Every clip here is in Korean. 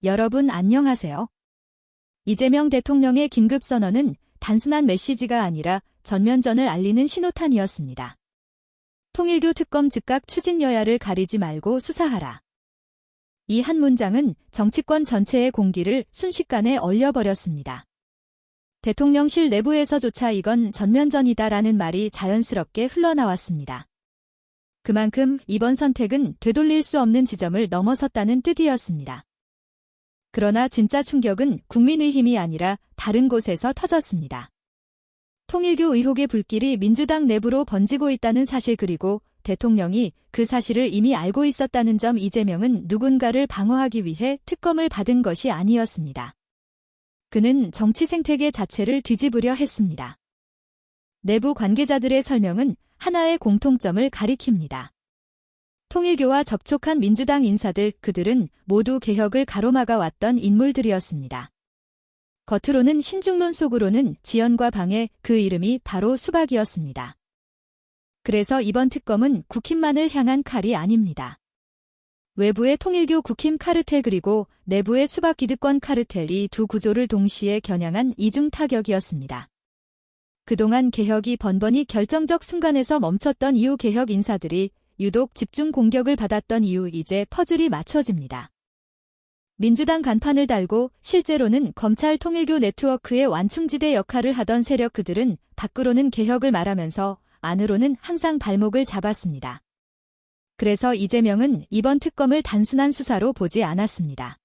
여러분 안녕하세요. 이재명 대통령의 긴급선언은 단순한 메시지가 아니라 전면전을 알리는 신호탄이었습니다. 통일교 특검 즉각 추진 여야를 가리지 말고 수사하라. 이 한 문장은 정치권 전체의 공기를 순식간에 얼려버렸습니다. 대통령실 내부에서조차 이건 전면전이다라는 말이 자연스럽게 흘러나왔습니다. 그만큼 이번 선택은 되돌릴 수 없는 지점을 넘어섰다는 뜻이었습니다. 그러나 진짜 충격은 국민의힘이 아니라 다른 곳에서 터졌습니다. 통일교 의혹의 불길이 민주당 내부로 번지고 있다는 사실 그리고 대통령이 그 사실을 이미 알고 있었다는 점 이재명은 누군가를 방어하기 위해 특검을 받은 것이 아니었습니다. 그는 정치 생태계 자체를 뒤집으려 했습니다. 내부 관계자들의 설명은 하나의 공통점을 가리킵니다. 통일교와 접촉한 민주당 인사들 그들은 모두 개혁을 가로막아 왔던 인물들이었습니다. 겉으로는 신중론 속으로는 지연과 방해 그 이름이 바로 수박이었습니다. 그래서 이번 특검은 국힘만을 향한 칼이 아닙니다. 외부의 통일교 국힘 카르텔 그리고 내부의 수박 기득권 카르텔 이 두 구조를 동시에 겨냥한 이중 타격이었습니다. 그동안 개혁이 번번이 결정적 순간에서 멈췄던 이후 개혁 인사들이 유독 집중 공격을 받았던 이유 이제 퍼즐이 맞춰집니다. 민주당 간판을 달고 실제로는 검찰 통일교 네트워크의 완충지대 역할을 하던 세력 그들은 밖으로는 개혁을 말하면서 안으로는 항상 발목을 잡았습니다. 그래서 이재명은 이번 특검을 단순한 수사로 보지 않았습니다.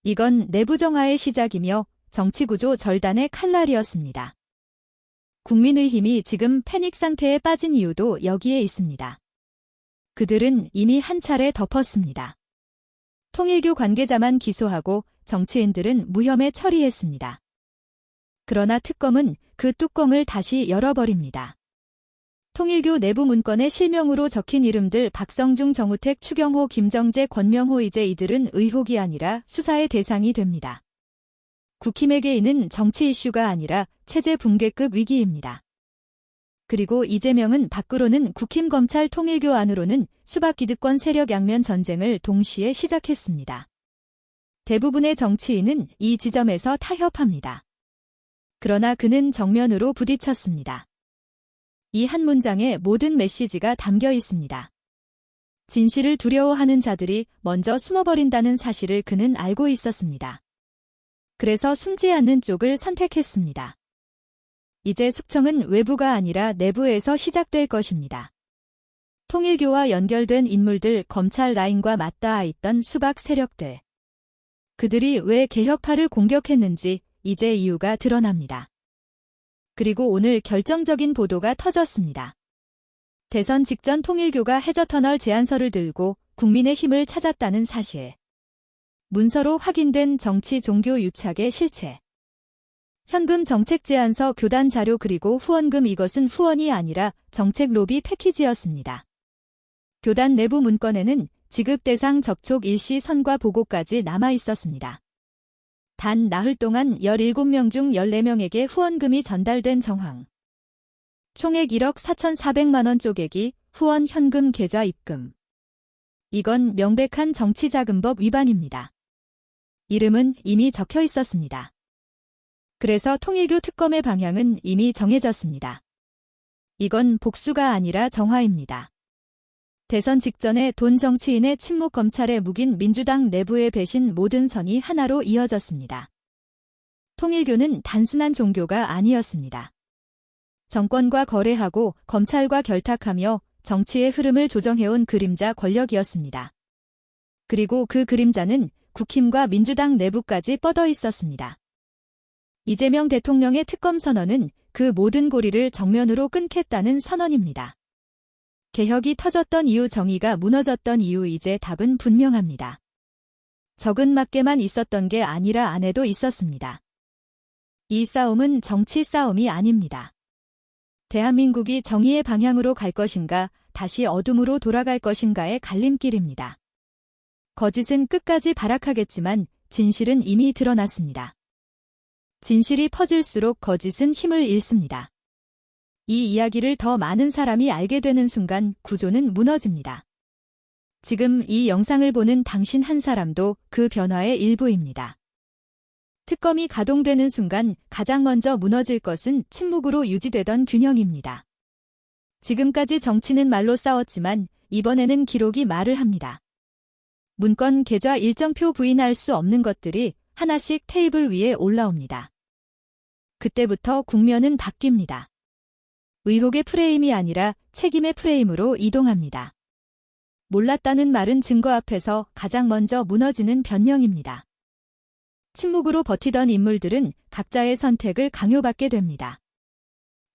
이건 내부 정화의 시작이며 정치구조 절단의 칼날이었습니다. 국민의힘이 지금 패닉 상태에 빠진 이유도 여기에 있습니다. 그들은 이미 한 차례 덮었습니다. 통일교 관계자만 기소하고 정치인들은 무혐의 처리했습니다. 그러나 특검은 그 뚜껑을 다시 열어버립니다. 통일교 내부 문건에 실명으로 적힌 이름들 박성중, 정우택, 추경호, 김정재, 권명호 이제 이들은 의혹이 아니라 수사의 대상이 됩니다. 국힘에게 이는 정치 이슈가 아니라 체제 붕괴급 위기입니다. 그리고 이재명은 밖으로는 국힘 검찰 통일교 안으로는 수박 기득권 세력 양면 전쟁을 동시에 시작했습니다. 대부분의 정치인은 이 지점에서 타협합니다. 그러나 그는 정면으로 부딪혔습니다. 이 한 문장에 모든 메시지가 담겨 있습니다. 진실을 두려워하는 자들이 먼저 숨어버린다는 사실을 그는 알고 있었습니다. 그래서 숨지 않는 쪽을 선택했습니다. 이제 숙청은 외부가 아니라 내부에서 시작될 것입니다. 통일교와 연결된 인물들 검찰 라인과 맞닿아 있던 수박 세력들. 그들이 왜 개혁파를 공격했는지 이제 이유가 드러납니다. 그리고 오늘 결정적인 보도가 터졌습니다. 대선 직전 통일교가 해저터널 제안서를 들고 국민의 힘을 찾았다는 사실. 문서로 확인된 정치 종교 유착의 실체. 현금 정책 제안서 교단 자료 그리고 후원금 이것은 후원이 아니라 정책 로비 패키지였습니다. 교단 내부 문건에는 지급 대상 접촉 일시 선과 보고까지 남아 있었습니다. 단 나흘 동안 17명 중 14명에게 후원금이 전달된 정황. 총액 1억 4,400만 원 쪼개기, 후원 현금 계좌 입금. 이건 명백한 정치자금법 위반입니다. 이름은 이미 적혀 있었습니다. 그래서 통일교 특검의 방향은 이미 정해졌습니다. 이건 복수가 아니라 정화입니다. 대선 직전에 돈 정치인의 침묵 검찰에 묵인 민주당 내부의 배신 모든 선이 하나로 이어졌습니다. 통일교는 단순한 종교가 아니었습니다. 정권과 거래하고 검찰과 결탁하며 정치의 흐름을 조정해온 그림자 권력이었습니다. 그리고 그 그림자는 국힘과 민주당 내부까지 뻗어 있었습니다. 이재명 대통령의 특검 선언은 그 모든 고리를 정면으로 끊겠다는 선언입니다. 개혁이 터졌던 이유 정의가 무너졌던 이유 이제 답은 분명합니다. 적은 맞게만 있었던 게 아니라 안에도 있었습니다. 이 싸움은 정치 싸움이 아닙니다. 대한민국이 정의의 방향으로 갈 것인가 다시 어둠으로 돌아갈 것인가의 갈림길입니다. 거짓은 끝까지 발악하겠지만 진실은 이미 드러났습니다. 진실이 퍼질수록 거짓은 힘을 잃습니다. 이 이야기를 더 많은 사람이 알게 되는 순간 구조는 무너집니다. 지금 이 영상을 보는 당신 한 사람도 그 변화의 일부입니다. 특검이 가동되는 순간 가장 먼저 무너질 것은 침묵으로 유지되던 균형입니다. 지금까지 정치는 말로 싸웠지만 이번에는 기록이 말을 합니다. 문건 계좌 일정표 부인할 수 없는 것들이 하나씩 테이블 위에 올라옵니다. 그때부터 국면은 바뀝니다. 의혹의 프레임이 아니라 책임의 프레임으로 이동합니다. 몰랐다는 말은 증거 앞에서 가장 먼저 무너지는 변명입니다. 침묵으로 버티던 인물들은 각자의 선택을 강요받게 됩니다.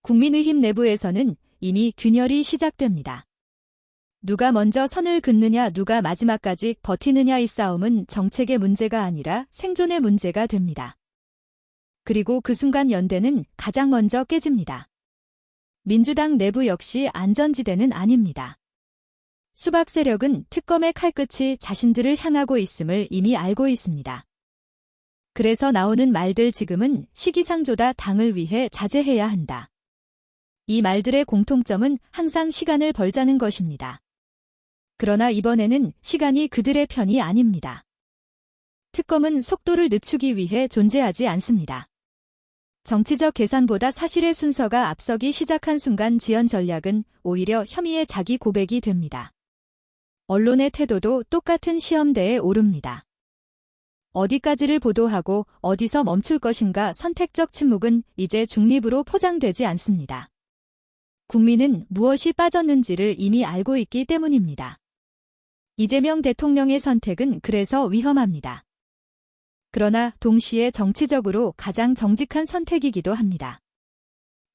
국민의힘 내부에서는 이미 균열이 시작됩니다. 누가 먼저 선을 긋느냐, 누가 마지막까지 버티느냐의 싸움은 정책의 문제가 아니라 생존의 문제가 됩니다. 그리고 그 순간 연대는 가장 먼저 깨집니다. 민주당 내부 역시 안전지대는 아닙니다. 수박 세력은 특검의 칼끝이 자신들을 향하고 있음을 이미 알고 있습니다. 그래서 나오는 말들 지금은 시기상조다, 당을 위해 자제해야 한다. 이 말들의 공통점은 항상 시간을 벌자는 것입니다. 그러나 이번에는 시간이 그들의 편이 아닙니다. 특검은 속도를 늦추기 위해 존재하지 않습니다. 정치적 계산보다 사실의 순서가 앞서기 시작한 순간 지연 전략은 오히려 혐의의 자기 고백이 됩니다. 언론의 태도도 똑같은 시험대에 오릅니다. 어디까지를 보도하고 어디서 멈출 것인가. 선택적 침묵은 이제 중립으로 포장되지 않습니다. 국민은 무엇이 빠졌는지를 이미 알고 있기 때문입니다. 이재명 대통령의 선택은 그래서 위험합니다. 그러나 동시에 정치적으로 가장 정직한 선택이기도 합니다.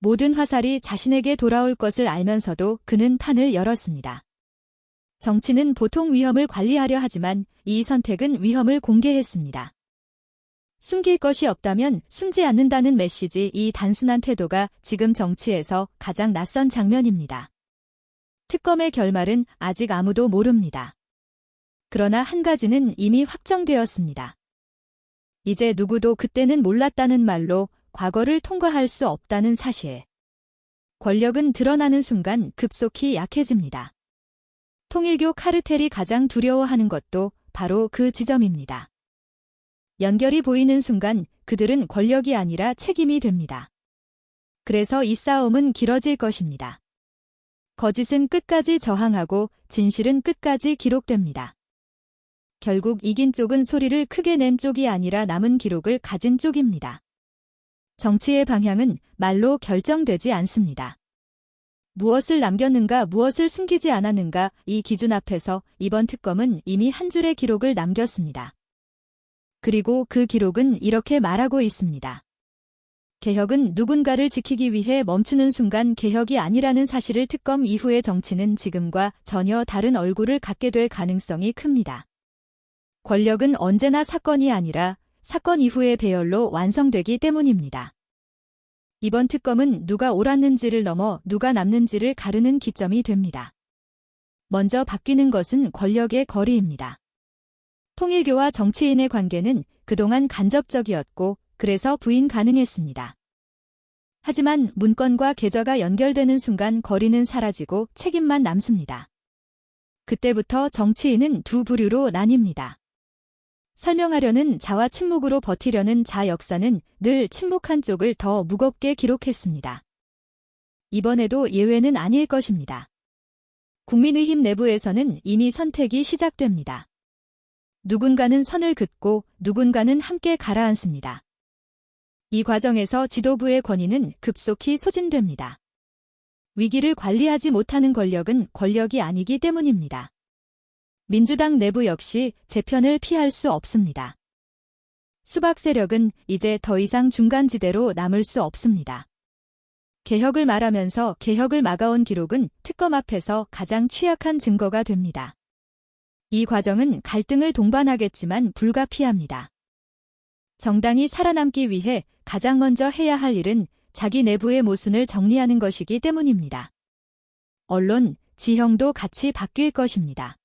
모든 화살이 자신에게 돌아올 것을 알면서도 그는 판을 열었습니다. 정치는 보통 위험을 관리하려 하지만 이 선택은 위험을 공개했습니다. 숨길 것이 없다면 숨지 않는다는 메시지, 이 단순한 태도가 지금 정치에서 가장 낯선 장면입니다. 특검의 결말은 아직 아무도 모릅니다. 그러나 한 가지는 이미 확정되었습니다. 이제 누구도 그때는 몰랐다는 말로 과거를 통과할 수 없다는 사실. 권력은 드러나는 순간 급속히 약해집니다. 통일교 카르텔이 가장 두려워하는 것도 바로 그 지점입니다. 연결이 보이는 순간 그들은 권력이 아니라 책임이 됩니다. 그래서 이 싸움은 길어질 것입니다. 거짓은 끝까지 저항하고 진실은 끝까지 기록됩니다. 결국 이긴 쪽은 소리를 크게 낸 쪽이 아니라 남은 기록을 가진 쪽입니다. 정치의 방향은 말로 결정되지 않습니다. 무엇을 남겼는가, 무엇을 숨기지 않았는가, 이 기준 앞에서 이번 특검은 이미 한 줄의 기록을 남겼습니다. 그리고 그 기록은 이렇게 말하고 있습니다. 개혁은 누군가를 지키기 위해 멈추는 순간 개혁이 아니라는 사실을. 특검 이후의 정치는 지금과 전혀 다른 얼굴을 갖게 될 가능성이 큽니다. 권력은 언제나 사건이 아니라 사건 이후의 배열로 완성되기 때문입니다. 이번 특검은 누가 옳았는지를 넘어 누가 남는지를 가르는 기점이 됩니다. 먼저 바뀌는 것은 권력의 거리입니다. 통일교와 정치인의 관계는 그동안 간접적이었고 그래서 부인 가능했습니다. 하지만 문건과 계좌가 연결되는 순간 거리는 사라지고 책임만 남습니다. 그때부터 정치인은 두 부류로 나뉩니다. 설명하려는 자와 침묵으로 버티려는 자. 역사는 늘 침묵한 쪽을 더 무겁게 기록했습니다. 이번에도 예외는 아닐 것입니다. 국민의힘 내부에서는 이미 선택이 시작됩니다. 누군가는 선을 긋고 누군가는 함께 가라앉습니다. 이 과정에서 지도부의 권위는 급속히 소진됩니다. 위기를 관리하지 못하는 권력은 권력이 아니기 때문입니다. 민주당 내부 역시 재편을 피할 수 없습니다. 수박 세력은 이제 더 이상 중간지대로 남을 수 없습니다. 개혁을 말하면서 개혁을 막아온 기록은 특검 앞에서 가장 취약한 증거가 됩니다. 이 과정은 갈등을 동반하겠지만 불가피합니다. 정당이 살아남기 위해 가장 먼저 해야 할 일은 자기 내부의 모순을 정리하는 것이기 때문입니다. 언론, 지형도 같이 바뀔 것입니다.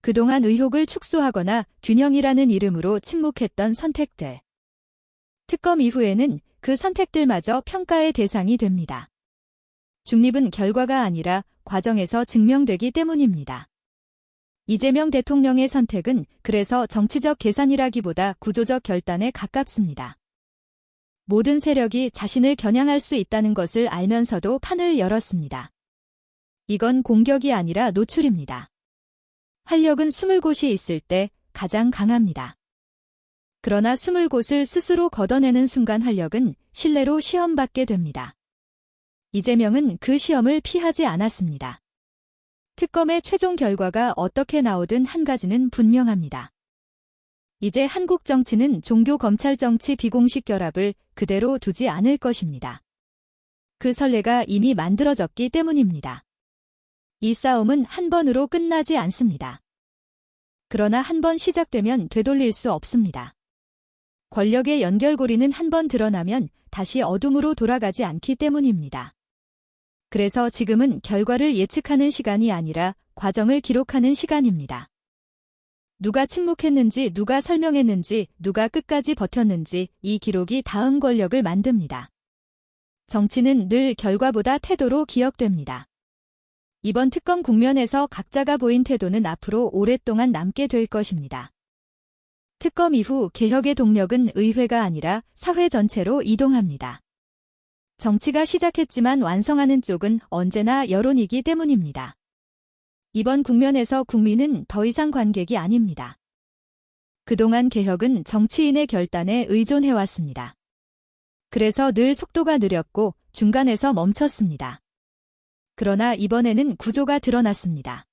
그동안 의혹을 축소하거나 균형이라는 이름으로 침묵했던 선택들. 특검 이후에는 그 선택들마저 평가의 대상이 됩니다. 중립은 결과가 아니라 과정에서 증명되기 때문입니다. 이재명 대통령의 선택은 그래서 정치적 계산이라기보다 구조적 결단에 가깝습니다. 모든 세력이 자신을 겨냥할 수 있다는 것을 알면서도 판을 열었습니다. 이건 공격이 아니라 노출입니다. 활력은 숨을 곳이 있을 때 가장 강합니다. 그러나 숨을 곳을 스스로 걷어내는 순간 활력은 신뢰로 시험받게 됩니다. 이재명은 그 시험을 피하지 않았습니다. 특검의 최종 결과가 어떻게 나오든 한 가지는 분명합니다. 이제 한국 정치는 종교 검찰 정치 비공식 결합을 그대로 두지 않을 것입니다. 그 선례가 이미 만들어졌기 때문입니다. 이 싸움은 한 번으로 끝나지 않습니다. 그러나 한 번 시작되면 되돌릴 수 없습니다. 권력의 연결고리는 한 번 드러나면 다시 어둠으로 돌아가지 않기 때문입니다. 그래서 지금은 결과를 예측하는 시간이 아니라 과정을 기록하는 시간입니다. 누가 침묵했는지, 누가 설명했는지, 누가 끝까지 버텼는지 이 기록이 다음 권력을 만듭니다. 정치는 늘 결과보다 태도로 기억됩니다. 이번 특검 국면에서 각자가 보인 태도는 앞으로 오랫동안 남게 될 것입니다. 특검 이후 개혁의 동력은 의회가 아니라 사회 전체로 이동합니다. 정치가 시작했지만 완성하는 쪽은 언제나 여론이기 때문입니다. 이번 국면에서 국민은 더 이상 관객이 아닙니다. 그동안 개혁은 정치인의 결단에 의존해왔습니다. 그래서 늘 속도가 느렸고 중간에서 멈췄습니다. 그러나 이번에는 구조가 드러났습니다.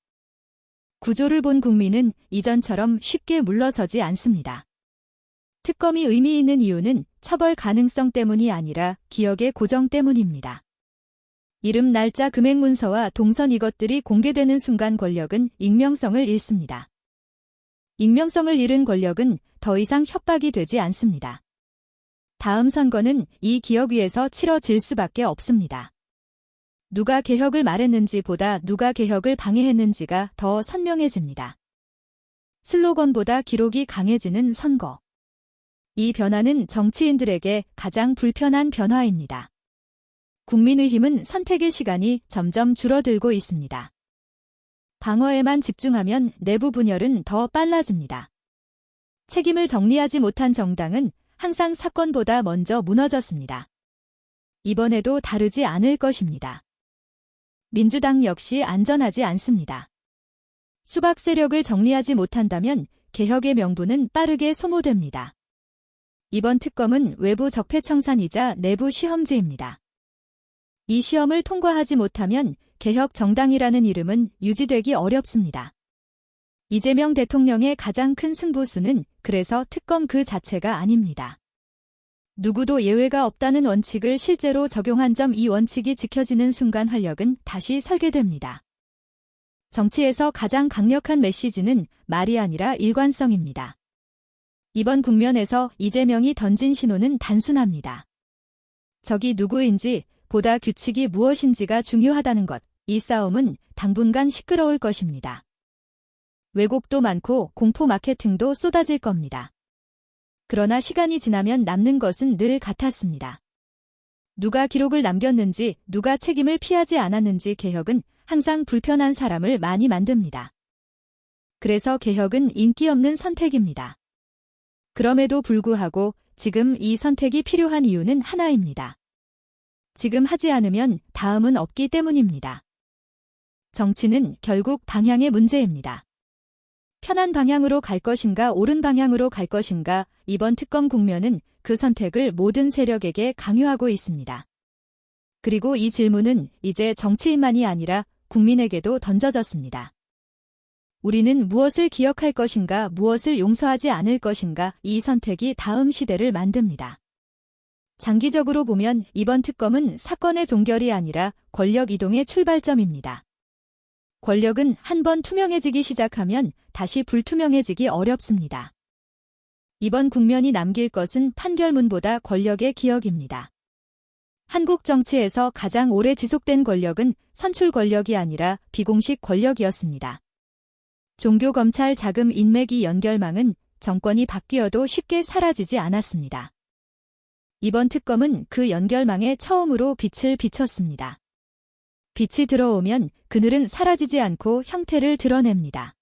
구조를 본 국민은 이전처럼 쉽게 물러서지 않습니다. 특검이 의미 있는 이유는 처벌 가능성 때문이 아니라 기억의 고정 때문입니다. 이름, 날짜, 금액 문서와 동선 이것들이 공개되는 순간 권력은 익명성을 잃습니다. 익명성을 잃은 권력은 더 이상 협박이 되지 않습니다. 다음 선거는 이 기억 위에서 치러질 수밖에 없습니다. 누가 개혁을 말했는지보다 누가 개혁을 방해했는지가 더 선명해집니다. 슬로건보다 기록이 강해지는 선거. 이 변화는 정치인들에게 가장 불편한 변화입니다. 국민의힘은 선택의 시간이 점점 줄어들고 있습니다. 방어에만 집중하면 내부 분열은 더 빨라집니다. 책임을 정리하지 못한 정당은 항상 사건보다 먼저 무너졌습니다. 이번에도 다르지 않을 것입니다. 민주당 역시 안전하지 않습니다. 수박 세력을 정리하지 못한다면 개혁의 명분은 빠르게 소모됩니다. 이번 특검은 외부 적폐청산이자 내부 시험지입니다. 이 시험을 통과하지 못하면 개혁 정당이라는 이름은 유지되기 어렵습니다. 이재명 대통령의 가장 큰 승부수는 그래서 특검 그 자체가 아닙니다. 누구도 예외가 없다는 원칙을 실제로 적용한 점, 이 원칙이 지켜지는 순간 활력은 다시 설계됩니다. 정치에서 가장 강력한 메시지는 말이 아니라 일관성입니다. 이번 국면에서 이재명이 던진 신호는 단순합니다. 적이 누구인지 보다 규칙이 무엇인지가 중요하다는 것. 이 싸움은 당분간 시끄러울 것입니다. 왜곡도 많고 공포 마케팅도 쏟아질 겁니다. 그러나 시간이 지나면 남는 것은 늘 같았습니다. 누가 기록을 남겼는지, 누가 책임을 피하지 않았는지. 개혁은 항상 불편한 사람을 많이 만듭니다. 그래서 개혁은 인기 없는 선택입니다. 그럼에도 불구하고 지금 이 선택이 필요한 이유는 하나입니다. 지금 하지 않으면 다음은 없기 때문입니다. 정치는 결국 방향의 문제입니다. 편한 방향으로 갈 것인가, 옳은 방향으로 갈 것인가. 이번 특검 국면은 그 선택을 모든 세력에게 강요하고 있습니다. 그리고 이 질문은 이제 정치인만이 아니라 국민에게도 던져졌습니다. 우리는 무엇을 기억할 것인가, 무엇을 용서하지 않을 것인가. 이 선택이 다음 시대를 만듭니다. 장기적으로 보면 이번 특검은 사건의 종결이 아니라 권력 이동의 출발점입니다. 권력은 한번 투명해지기 시작하면 다시 불투명해지기 어렵습니다. 이번 국면이 남길 것은 판결문보다 권력의 기억입니다. 한국 정치에서 가장 오래 지속된 권력은 선출 권력이 아니라 비공식 권력이었습니다. 종교 검찰 자금 인맥이 연결망은 정권이 바뀌어도 쉽게 사라지지 않았습니다. 이번 특검은 그 연결망에 처음으로 빛을 비췄습니다. 빛이 들어오면 그늘은 사라지지 않고 형태를 드러냅니다.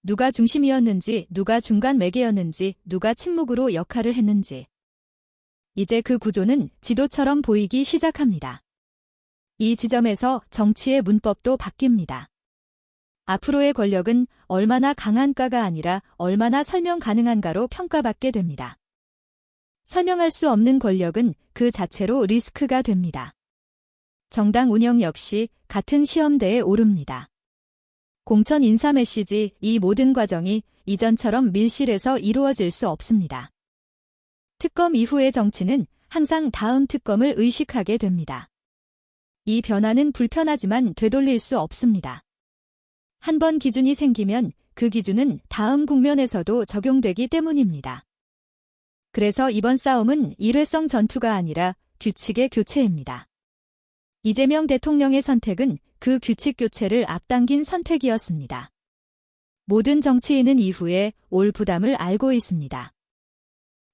누가 중심이었는지, 누가 중간 매개였는지, 누가 침묵으로 역할을 했는지. 이제 그 구조는 지도처럼 보이기 시작합니다. 이 지점에서 정치의 문법도 바뀝니다. 앞으로의 권력은 얼마나 강한가가 아니라 얼마나 설명 가능한가로 평가받게 됩니다. 설명할 수 없는 권력은 그 자체로 리스크가 됩니다. 정당 운영 역시 같은 시험대에 오릅니다. 공천 인사 메시지, 이 모든 과정이 이전처럼 밀실에서 이루어질 수 없습니다. 특검 이후의 정치는 항상 다음 특검을 의식하게 됩니다. 이 변화는 불편하지만 되돌릴 수 없습니다. 한 번 기준이 생기면 그 기준은 다음 국면에서도 적용되기 때문입니다. 그래서 이번 싸움은 일회성 전투가 아니라 규칙의 교체입니다. 이재명 대통령의 선택은 그 규칙 교체를 앞당긴 선택이었습니다. 모든 정치인은 이후에 올 부담을 알고 있습니다.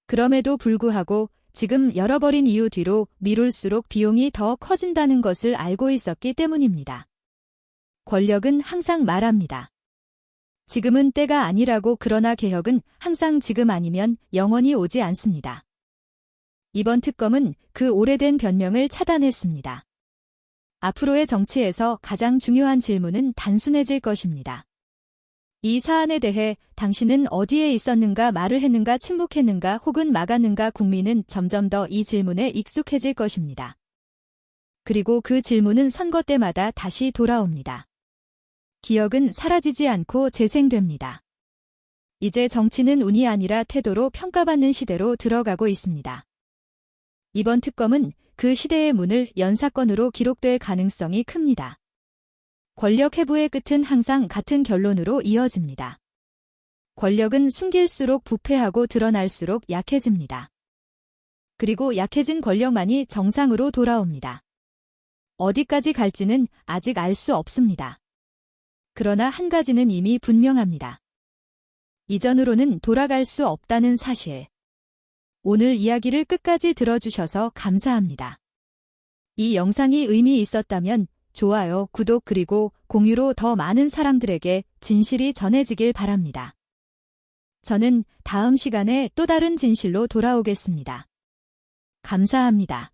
그럼에도 불구하고 지금 열어버린 이유 뒤로 미룰수록 비용이 더 커진다는 것을 알고 있었기 때문입니다. 권력은 항상 말합니다. 지금은 때가 아니라고. 그러나 개혁은 항상 지금 아니면 영원히 오지 않습니다. 이번 특검은 그 오래된 변명을 차단했습니다. 앞으로의 정치에서 가장 중요한 질문은 단순해질 것입니다. 이 사안에 대해 당신은 어디에 있었는가, 말을 했는가, 침묵했는가, 혹은 막았는가. 국민은 점점 더 이 질문에 익숙해질 것입니다. 그리고 그 질문은 선거 때마다 다시 돌아옵니다. 기억은 사라지지 않고 재생됩니다. 이제 정치는 운이 아니라 태도로 평가받는 시대로 들어가고 있습니다. 이번 특검은 그 시대의 문을 연 사건으로 기록될 가능성이 큽니다. 권력 회부의 끝은 항상 같은 결론으로 이어집니다. 권력은 숨길수록 부패하고 드러날수록 약해집니다. 그리고 약해진 권력만이 정상으로 돌아옵니다. 어디까지 갈지는 아직 알 수 없습니다. 그러나 한 가지는 이미 분명합니다. 이전으로는 돌아갈 수 없다는 사실. 오늘 이야기를 끝까지 들어주셔서 감사합니다. 이 영상이 의미 있었다면 좋아요, 구독 그리고 공유로 더 많은 사람들에게 진실이 전해지길 바랍니다. 저는 다음 시간에 또 다른 진실로 돌아오겠습니다. 감사합니다.